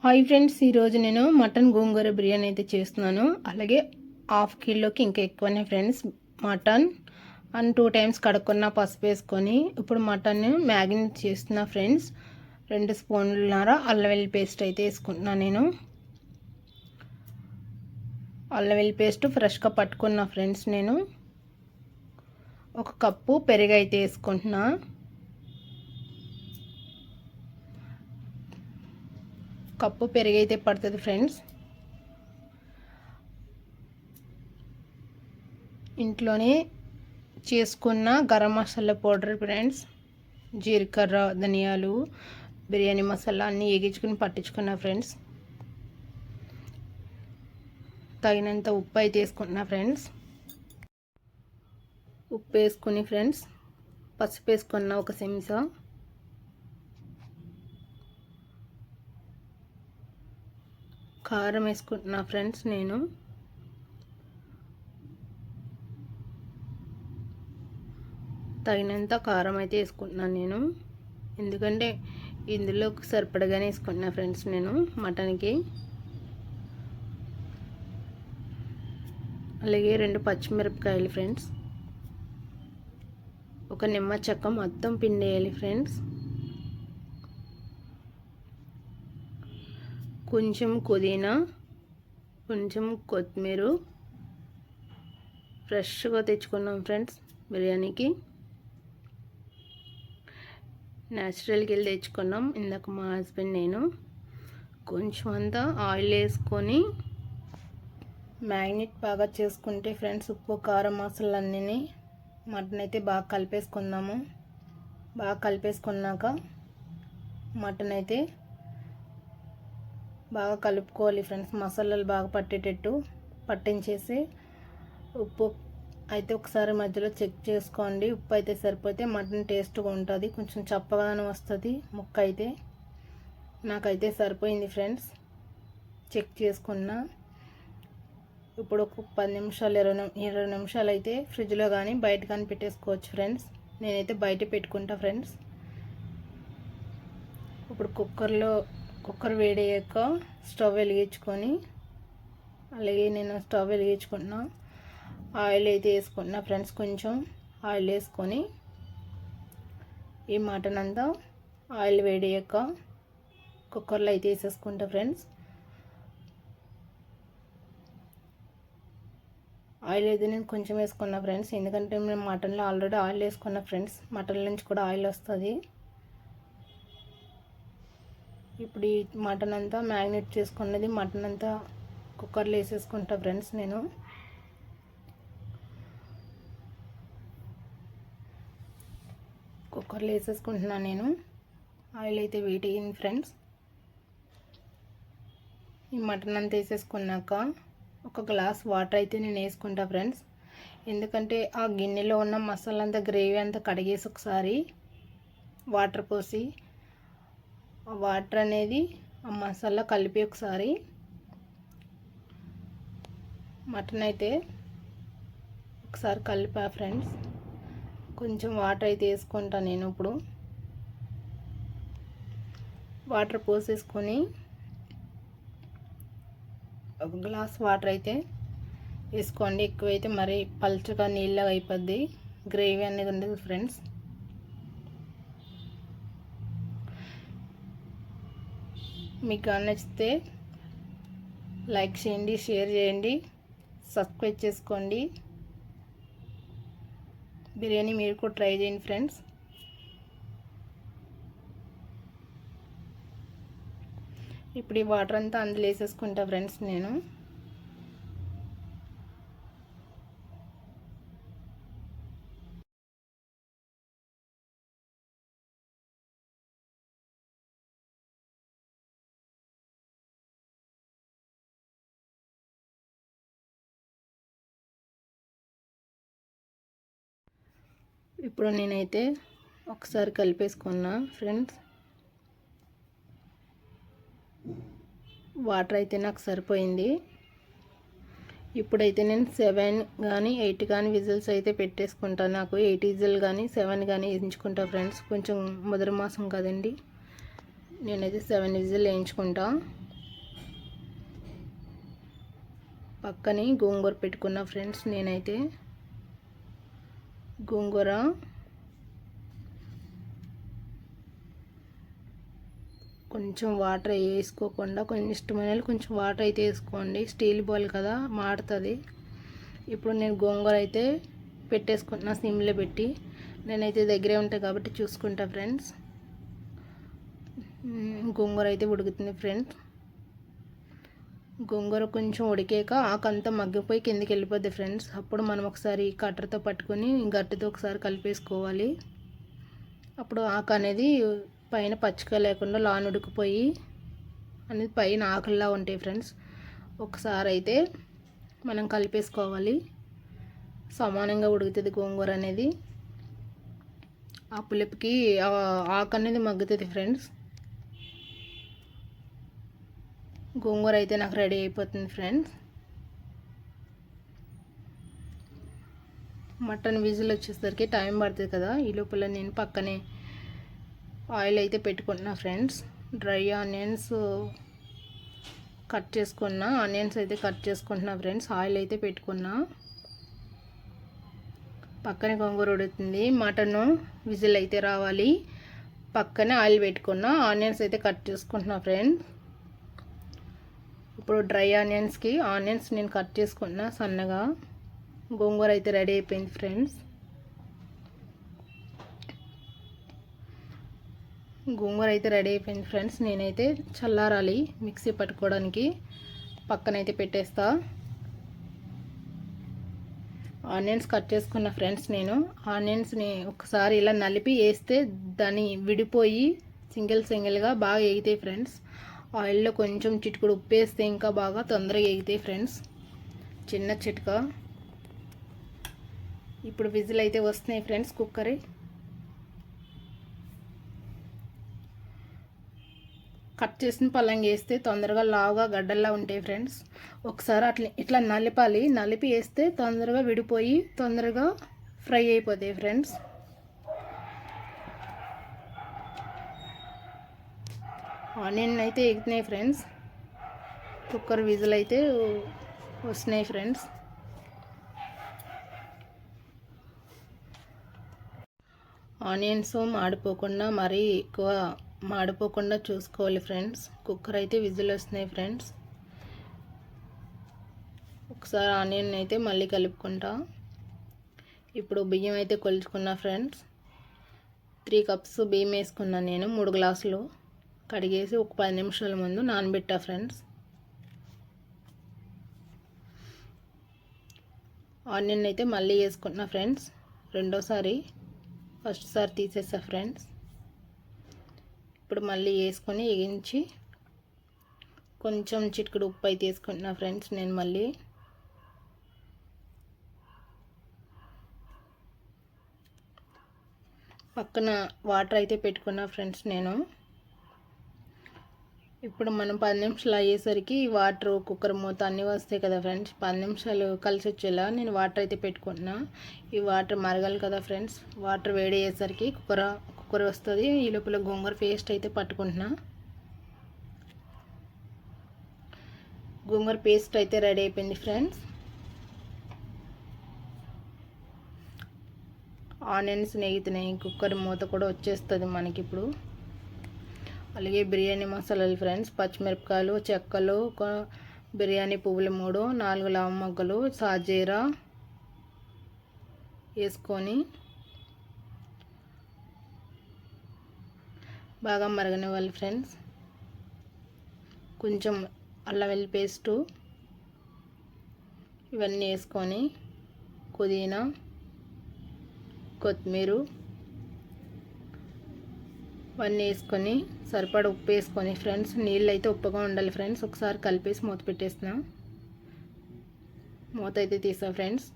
Hi friends, ఈరోజు నేను mutton గోంగూర బిర్యానీ అయితే చేస్తున్నాను. అలాగే హాఫ్ కిలోకి ఇంకా ఎక్కువనే ఫ్రెండ్స్ మటన్ అండ్ 2 టైమ్స్ కడుక్కున్న పసుపు వేసుకొని ఇప్పుడు మటన్ మ్యాగినేట్ చేస్తున్నా ఫ్రెండ్స్. 2 స్పూన్లన్నర అల్లం వెల్లుల్లి పేస్ట్ అయితే వేసుకుంటున్నాను. నేను అల్లం వెల్లుల్లి పేస్ట్ ఫ్రెష్గా పట్టుకున్నా ఫ్రెండ్స్. నేను 1 కప్పు పెరుగు అయితే వేసుకుంటున్నా. కప్పు పెరుగు అయితే పడుతుంది ఫ్రెండ్స్. ఇంట్లోనే చేసుకున్న గరం మసాలా పౌడర్ ఫ్రెండ్స్, జీలకర్ర, ధనియాలు, బిర్యానీ మసాలా అన్నీ వేగించుకుని పట్టించుకున్నా ఫ్రెండ్స్. తగినంత ఉప్పు అయితే వేసుకుంటున్నా ఫ్రెండ్స్. ఉప్పు వేసుకుని ఫ్రెండ్స్ పసుపు వేసుకున్న 1 చెంచా, కారం వేసుకుంటున్నా ఫ్రెండ్స్. నేను తగినంత కారం అయితే వేసుకుంటున్నాను నేను, ఎందుకంటే ఇందులో సరిపడగానే వేసుకుంటున్నా ఫ్రెండ్స్ నేను మటన్కి. అలాగే 2 పచ్చిమిరపకాయలు ఫ్రెండ్స్, 1 నిమ్మ చెక్క మొత్తం పిండేయాలి ఫ్రెండ్స్. కొంచెం పుదీనా, కొంచెం కొత్తిమీర ఫ్రెష్గా తెచ్చుకున్నాం ఫ్రెండ్స్. బిర్యానీకి న్యాచురల్కి వెళ్ళి తెచ్చుకున్నాం ఇందాక మా హస్బెండ్ నేను. కొంచెం అంతా ఆయిల్ వేసుకొని మ్యాగ్నెట్ బాగా చేసుకుంటే ఫ్రెండ్స్, ఉప్పు కారం మసాలా అన్నీ మటన్ అయితే బాగా కలిపేసుకుందాము. బాగా కలిపేసుకున్నాక మటన్ అయితే బాగా కలుపుకోవాలి ఫ్రెండ్స్. మసాలాలు బాగా పట్టేటట్టు పట్టించేసి ఉప్పు అయితే ఒకసారి మధ్యలో చెక్ చేసుకోండి. ఉప్పు అయితే సరిపోతే మటన్ టేస్ట్గా ఉంటుంది, కొంచెం చప్పగానే వస్తుంది ముక్క అయితే. నాకైతే సరిపోయింది ఫ్రెండ్స్, చెక్ చేసుకున్నా. ఇప్పుడు ఒక 10 నిమిషాలు 20 నిమిషాలు అయితే ఫ్రిడ్జ్లో కానీ బయట కానీ పెట్టేసుకోవచ్చు ఫ్రెండ్స్. నేనైతే బయట పెట్టుకుంటా ఫ్రెండ్స్. ఇప్పుడు కుక్కర్ వేడయ్యాక స్టవ్ వెలిగించుకొని, అలాగే నేను స్టవ్ వెలిగించుకుంటున్నా. ఆయిల్ అయితే వేసుకుంటున్నా ఫ్రెండ్స్. కొంచెం ఆయిల్ వేసుకొని ఈ మటన్ అంతా ఆయిల్ వేడయ్యాక కుక్కర్లో అయితే వేసేసుకుంటా ఫ్రెండ్స్. ఆయిల్ అయితే నేను కొంచెం వేసుకున్నా ఫ్రెండ్స్, ఎందుకంటే నేను మటన్లో ఆల్రెడీ ఆయిల్ వేసుకున్నా ఫ్రెండ్స్. మటన్ నుంచి కూడా ఆయిల్ వస్తుంది. ఇప్పుడు ఈ మటన్ అంతా మ్యాగ్నేట్ చేసుకున్నది మటన్ అంతా కుక్కర్లో వేసేసుకుంటా ఫ్రెండ్స్. నేను కుక్కర్లో వేసేసుకుంటున్నాను. నేను ఆయిల్ అయితే వేట్ అయ్యింది ఫ్రెండ్స్. ఈ మటన్ అంతా వేసేసుకున్నాక 1 గ్లాస్ వాటర్ అయితే నేను వేసుకుంటా ఫ్రెండ్స్. ఎందుకంటే ఆ గిన్నెలో ఉన్న మసాలా అంతా గ్రేవీ అంతా కడిగేసి ఒకసారి వాటర్ పోసి ఆ వాటర్ అనేది ఆ మసాలా కలిపి ఒకసారి మటన్ అయితే ఒకసారి కలిపా ఫ్రెండ్స్. కొంచెం వాటర్ అయితే వేసుకుంటా నేను. ఇప్పుడు వాటర్ పోసేసుకొని 1 గ్లాస్ వాటర్ అయితే వేసుకోండి. ఎక్కువైతే మరి పల్చగా నీళ్ళగా అయిపోద్ది, గ్రేవీ అనేది ఉండదు ఫ్రెండ్స్. మీకు నచ్చితే లైక్ చేయండి, షేర్ చేయండి, సబ్స్క్రైబ్ చేసుకోండి. బిర్యానీ మీరు కూడా ట్రై చేయండి ఫ్రెండ్స్. ఇప్పుడు ఈ వాటర్ అంతా అందులో వేసేసుకుంటా ఫ్రెండ్స్ నేను. ఇప్పుడు నేనైతే ఒకసారి కలిపేసుకున్నా ఫ్రెండ్స్. వాటర్ అయితే నాకు సరిపోయింది. ఇప్పుడైతే నేను 7 కానీ 8 కానీ విజిల్స్ అయితే పెట్టేసుకుంటాను. నాకు 8 విజిల్ కానీ 7 కానీ వేయించుకుంటా ఫ్రెండ్స్. కొంచెం ముదర మాసం కదండి, నేనైతే 7 విజిల్ వేయించుకుంటా. పక్కని గోంగూర పెట్టుకున్నా ఫ్రెండ్స్. నేనైతే గోంగూర కొంచెం వాటర్ వేసుకోకుండా, కొంచెం ఇష్టమైన కొంచెం వాటర్ అయితే వేసుకోండి. స్టీల్ బౌల్ కదా, మాడుతుంది. ఇప్పుడు నేను గోంగూర అయితే పెట్టేసుకుంటున్నా సిమ్లో పెట్టి. నేనైతే దగ్గరే ఉంటాను కాబట్టి చూసుకుంటా ఫ్రెండ్స్. గోంగూర అయితే ఉడుకుతుంది ఫ్రెండ్స్. గోంగూర కొంచెం ఉడికాక ఆకంతా మగ్గిపోయి కిందికి వెళ్ళిపోద్ది ఫ్రెండ్స్. అప్పుడు మనం ఒకసారి కట్టర్తో పట్టుకొని గట్టితో ఒకసారి కలిపేసుకోవాలి. అప్పుడు ఆకు అనేది పైన పచ్చిక లేకుండా లాన్ ఉడికిపోయి అనేది పైన ఆకుల్లా ఉంటాయి ఫ్రెండ్స్. ఒకసారి అయితే మనం కలిపేసుకోవాలి. సమానంగా ఉడుకుతుంది గోంగూర అనేది. ఆ పులుపుకి ఆకు అనేది మగ్గుతుంది ఫ్రెండ్స్. గోంగూర అయితే నాకు రెడీ అయిపోతుంది ఫ్రెండ్స్. మటన్ విజిల్ వచ్చేసరికి టైం పడుతుంది కదా. ఈ లోపల నేను పక్కనే ఆయిల్ అయితే పెట్టుకుంటున్నా ఫ్రెండ్స్. డ్రై ఆనియన్స్ కట్ చేసుకున్నా, ఆనియన్స్ అయితే కట్ చేసుకుంటున్నా ఫ్రెండ్స్. ఆయిల్ అయితే పెట్టుకున్నా. పక్కనే గోంగూర ఉడుకుతుంది, మటన్ విజిల్ అయితే రావాలి. పక్కనే ఆయిల్ పెట్టుకున్నా, ఆనియన్స్ అయితే కట్ చేసుకుంటున్నా ఫ్రెండ్స్. ఇప్పుడు డ్రై ఆనియన్స్ నేను కట్ చేసుకున్నా సన్నగా. గోంగూర అయితే రెడీ అయిపోయింది ఫ్రెండ్స్. గోంగూర అయితే రెడీ అయిపోయింది ఫ్రెండ్స్. నేనైతే చల్లారాలి మిక్సీ పట్టుకోవడానికి పక్కనైతే పెట్టేస్తా. ఆనియన్స్ కట్ చేసుకున్న ఫ్రెండ్స్. నేను ఆనియన్స్ని ఒకసారి ఇలా నలిపి వేస్తే దాన్ని విడిపోయి సింగిల్గా బాగా ఎగుతాయి ఫ్రెండ్స్. ఆయిల్లో కొంచెం చిటికుడు ఉప్పు వేస్తే ఇంకా బాగా తొందరగా ఎగుతాయి ఫ్రెండ్స్. చిన్న చిట్కా. ఇప్పుడు విజిల్ అయితే వస్తున్నాయి ఫ్రెండ్స్. కుక్కర్ కట్ చేసిన పల్లంగా వేస్తే తొందరగా లావుగా గడ్డల్లా ఉంటాయి ఫ్రెండ్స్. ఒకసారి ఇట్లా నలిపాలి. నలిపి వేస్తే తొందరగా విడిపోయి తొందరగా ఫ్రై అయిపోతాయి ఫ్రెండ్స్. ఆనియన్ అయితే ఎగుతున్నాయి ఫ్రెండ్స్. కుక్కర్ విజిల్ అయితే వస్తున్నాయి ఫ్రెండ్స్. ఆనియన్స్ మాడిపోకుండా, మరీ ఎక్కువ మాడిపోకుండా చూసుకోవాలి ఫ్రెండ్స్. కుక్కర్ అయితే విజిల్ వస్తున్నాయి ఫ్రెండ్స్. ఒకసారి ఆనియన్ అయితే మళ్ళీ కలుపుకుంటా. ఇప్పుడు బియ్యం అయితే కొలుచుకున్నా ఫ్రెండ్స్. 3 కప్స్ బియ్యం వేసుకున్నాను నేను. 3 గ్లాసులు కడిగేసి ఒక 10 నిమిషాల ముందు నానబెట్టా ఫ్రెండ్స్. ఆనియన్ అయితే మళ్ళీ వేసుకుంటున్నా ఫ్రెండ్స్. రెండోసారి, ఫస్ట్ సారి తీసేసా ఫ్రెండ్స్. ఇప్పుడు మళ్ళీ వేసుకొని వేగించి కొంచెం చిటికెడు ఉప్పు అయితే వేసుకుంటున్నా ఫ్రెండ్స్. నేను మళ్ళీ పక్కన వాటర్ అయితే పెట్టుకున్నా ఫ్రెండ్స్ నేను. ఇప్పుడు మనం 10 నిమిషాలు అయ్యేసరికి వాటర్, కుక్కర్ మూత అన్నీ వస్తాయి కదా ఫ్రెండ్స్. 10 నిమిషాలు కలిసి వచ్చేలా నేను వాటర్ అయితే పెట్టుకుంటున్నా. ఈ వాటర్ మరగాలి కదా ఫ్రెండ్స్. వాటర్ వేడి అయ్యేసరికి కుక్కర్ వస్తుంది. ఈ లోపల గోంగూర పేస్ట్ అయితే పట్టుకుంటున్నా. గోంగూర పేస్ట్ అయితే రెడీ అయిపోయింది ఫ్రెండ్స్. ఆనియన్స్ నెగుతున్నాయి. కుక్కర్ మూత కూడా వచ్చేస్తుంది మనకి ఇప్పుడు. అలాగే బిర్యానీ మసాలాలు ఫ్రెండ్స్. పచ్చిమిరపకాయలు, చెక్కలు, బిర్యానీ పువ్వులు 3, 4 లవంగ మొగ్గలు, సాజీరా వేసుకొని బాగా మరగనివ్వాలి ఫ్రెండ్స్. కొంచెం అల్లం వెల్లుల్లి పేస్టు ఇవన్నీ వేసుకొని పుదీనా, కొత్తిమీర ఇవన్నీ వేసుకొని సరిపడ ఉప్పు వేసుకొని ఫ్రెండ్స్. నీళ్ళు అయితే ఉప్పుగా ఉండాలి ఫ్రెండ్స్. ఒకసారి కలిపేసి మూత పెట్టేస్తున్నా. మూత అయితే తీసా ఫ్రెండ్స్.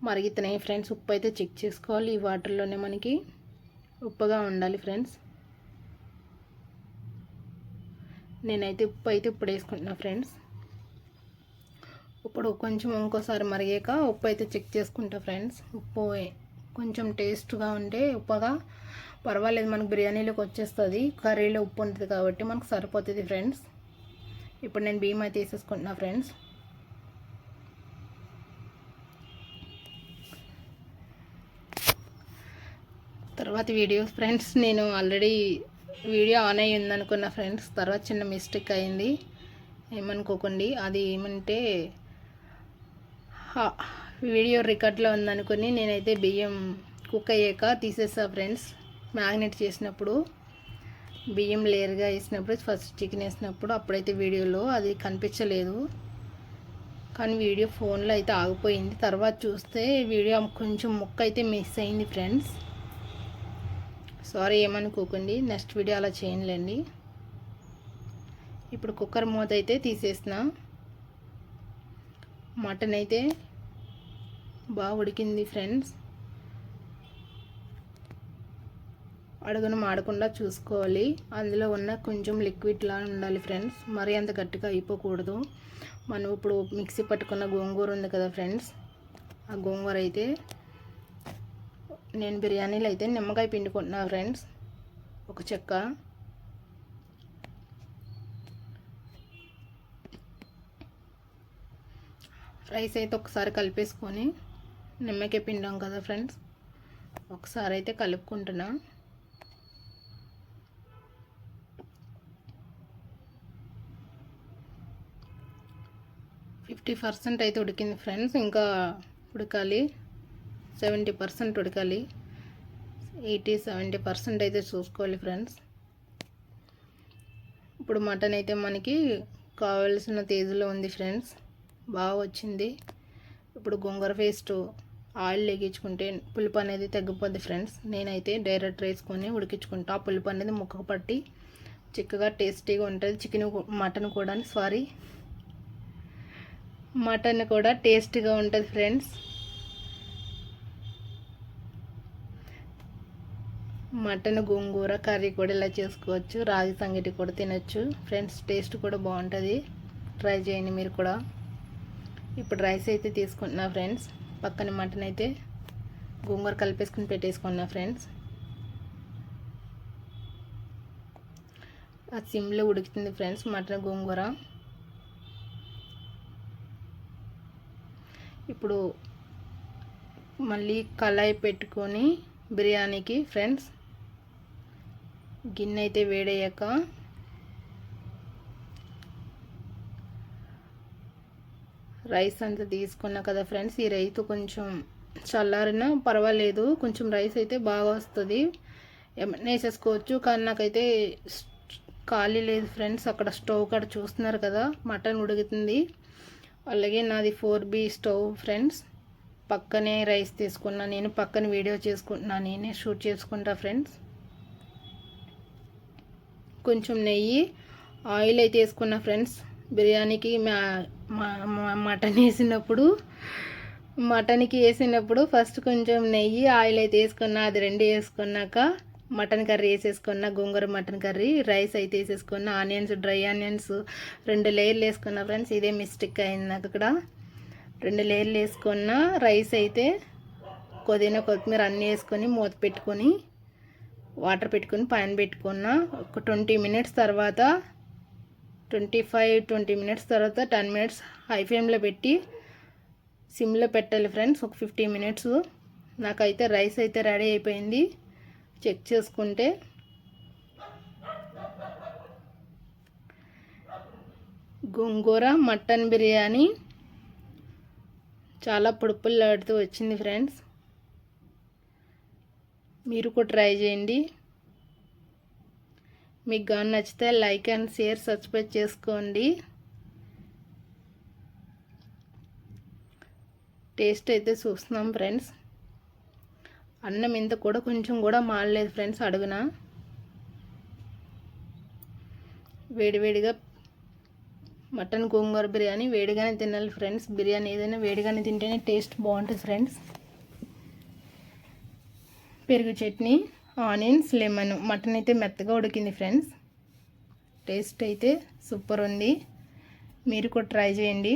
మరుగుతున్నాయి ఫ్రెండ్స్. ఉప్పు అయితే చెక్ చేసుకోవాలి. ఈ వాటర్లోనే మనకి ఉప్పుగా ఉండాలి ఫ్రెండ్స్. నేనైతే ఉప్పు అయితే ఇప్పుడు వేసుకుంటున్నా ఫ్రెండ్స్. ఇప్పుడు కొంచెం ఇంకోసారి మరిగాక ఉప్పు అయితే చెక్ చేసుకుంటా ఫ్రెండ్స్. ఉప్పు కొంచెం టేస్ట్గా ఉంటే ఉప్పుగా పర్వాలేదు, మనకు బిర్యానీలోకి వచ్చేస్తుంది. కర్రీలో ఉప్పు ఉంటుంది కాబట్టి మనకు సరిపోతుంది ఫ్రెండ్స్. ఇప్పుడు నేను బియ్యం అయితే వేసేసుకుంటున్నా ఫ్రెండ్స్. తర్వాత వీడియో ఫ్రెండ్స్, నేను ఆల్రెడీ వీడియో ఆన్ అయ్యి ఉందనుకున్న ఫ్రెండ్స్, తర్వాత చిన్న మిస్టేక్ అయింది, ఏమనుకోకండి. అది ఏమంటే వీడియో రికార్డ్లో ఉందనుకుని నేనైతే బియ్యం కుక్ అయ్యాక తీసేసా ఫ్రెండ్స్. మ్యాగ్నెట్ చేసినప్పుడు బియ్యం లేయర్గా వేసినప్పుడు, ఫస్ట్ చికెన్ వేసినప్పుడు అప్పుడైతే వీడియోలో అది కనిపించలేదు, కానీ వీడియో ఫోన్లో అయితే ఆగిపోయింది. తర్వాత చూస్తే వీడియో కొంచెం ముక్క అయితే మిస్ అయింది ఫ్రెండ్స్. సారీ, ఏమనుకోకండి, నెక్స్ట్ వీడియో అలా చేయనులేండి. ఇప్పుడు కుక్కర్ మూత అయితే తీసేసిన. మటన్ అయితే బాగా ఉడికింది ఫ్రెండ్స్. అడుగున మాడకుండా చూసుకోవాలి. అందులో ఉన్న కొంచెం లిక్విడ్ లా ఉండాలి ఫ్రెండ్స్, మరీ అంత గట్టిగా అయిపోకూడదు. మనం ఇప్పుడు మిక్సీ పట్టుకున్న గోంగూర ఉంది కదా ఫ్రెండ్స్, ఆ గోంగూర అయితే నేను బిర్యానీలో అయితే నిమ్మకాయ పిండుకుంటున్నా ఫ్రెండ్స్, ఒక చెక్క. రైస్ అయితే ఒకసారి కలిపేసుకొని, నిమ్మకాయ పిండాం కదా ఫ్రెండ్స్, ఒకసారి అయితే కలుపుకుంటున్నా. ఫిఫ్టీ 50% అయితే ఉడికింది ఫ్రెండ్స్, ఇంకా ఉడకాలి. 70% ఉడకాలి. 80-70% అయితే చూసుకోవాలి ఫ్రెండ్స్. ఇప్పుడు మటన్ అయితే మనకి కావాల్సిన తేజీలో ఉంది ఫ్రెండ్స్, బాగా వచ్చింది. ఇప్పుడు గోంగూర పేస్ట్ ఆయిల్ ఎగించుకుంటే పులుపు అనేది తగ్గిపోద్ది ఫ్రెండ్స్. నేనైతే డైరెక్ట్ వేసుకొని ఉడికించుకుంటా. ఆ పులుపు అనేది ముక్కకు పట్టి చిక్కగా టేస్టీగా ఉంటుంది. మటన్ కూడా టేస్ట్గా ఉంటుంది ఫ్రెండ్స్. మటన్ గోంగూర కర్రీ కూడా ఇలా చేసుకోవచ్చు. రాగి సంగటి కూడా తినచ్చు ఫ్రెండ్స్, టేస్ట్ కూడా బాగుంటుంది. ట్రై చేయండి మీరు కూడా. ఇప్పుడు రైస్ అయితే తీసుకుంటున్నా ఫ్రెండ్స్. పక్కన మటన్ అయితే గోంగూర కలిపేసుకుని పెట్టేసుకున్నా ఫ్రెండ్స్. ఆ సిమ్లో ఉడుకుతుంది ఫ్రెండ్స్ మటన్ గోంగూర. ఇప్పుడు మళ్ళీ కళాయి పెట్టుకొని బిర్యానీకి ఫ్రెండ్స్, గిన్నె అయితే వేడయ్యాక రైస్ అంతా తీసుకున్నా కదా ఫ్రెండ్స్. ఈ రైస్ కొంచెం చల్లారినా పర్వాలేదు, కొంచెం రైస్ అయితే బాగా వస్తుంది, ఏమన్నా వేసేసుకోవచ్చు. కానీ నాకైతే ఖాళీ లేదు ఫ్రెండ్స్, అక్కడ స్టవ్ కాడ చూస్తున్నారు కదా మటన్ ఉడుకుతుంది. అలాగే నాది 4B స్టవ్ ఫ్రెండ్స్. పక్కనే రైస్ తీసుకున్నా, నేను పక్కన వీడియో చేసుకుంటున్నా, నేనే షూట్ చేసుకుంటా ఫ్రెండ్స్. కొంచెం నెయ్యి ఆయిల్ అయితే వేసుకున్నా ఫ్రెండ్స్. బిర్యానీకి మటన్కి వేసినప్పుడు ఫస్ట్ కొంచెం నెయ్యి ఆయిల్ అయితే వేసుకున్నా. అది రెండు వేసుకున్నాక మటన్ కర్రీ వేసేసుకున్న, గోంగూర మటన్ కర్రీ. రైస్ అయితే వేసేసుకున్న, ఆనియన్స్, డ్రై ఆనియన్స్ 2 లేయర్లు వేసుకున్నా ఫ్రెండ్స్. ఇదే మిస్టేక్ అయింది నాకు ఇక్కడ. 2 లేయర్లు వేసుకున్న. రైస్ అయితే పుదీనా కొత్తిమీర అన్నీ వేసుకొని మూత పెట్టుకొని వాటర్ పెట్టుకొని పైన పెట్టుకున్న. ఒక 20 మినిట్స్ తర్వాత 25-20 మినిట్స్ తర్వాత 10 మినిట్స్ హై ఫ్లేమ్లో పెట్టి సిమ్లో పెట్టాలి ఫ్రెండ్స్. ఒక 15 మినిట్స్. నాకైతే రైస్ అయితే రెడీ అయిపోయింది. చెక్ చేసుకుంటే గోంగూర మటన్ బిర్యానీ చాలా పొడిపుల్లాడుతూ వచ్చింది ఫ్రెండ్స్. మీరు కూడా ట్రై చేయండి. మీకు కానీ నచ్చితే లైక్ అండ్ షేర్, సబ్స్క్రైబ్ చేసుకోండి. టేస్ట్ అయితే చూస్తున్నాం ఫ్రెండ్స్. అన్నం ఇంత కూడా కొంచెం కూడా మాడలేదు ఫ్రెండ్స్ అడుగున. వేడివేడిగా మటన్ గోంగూర బిర్యానీ వేడిగానే తినాలి ఫ్రెండ్స్. బిర్యానీ ఏదైనా వేడిగానే తింటేనే టేస్ట్ బాగుంటుంది ఫ్రెండ్స్. పెరుగు చట్నీ, ఆనియన్స్, లెమన్. మటన్ అయితే మెత్తగా ఉడికింది ఫ్రెండ్స్. టేస్ట్ అయితే సూపర్ ఉంది. మీరు కూడా ట్రై చేయండి.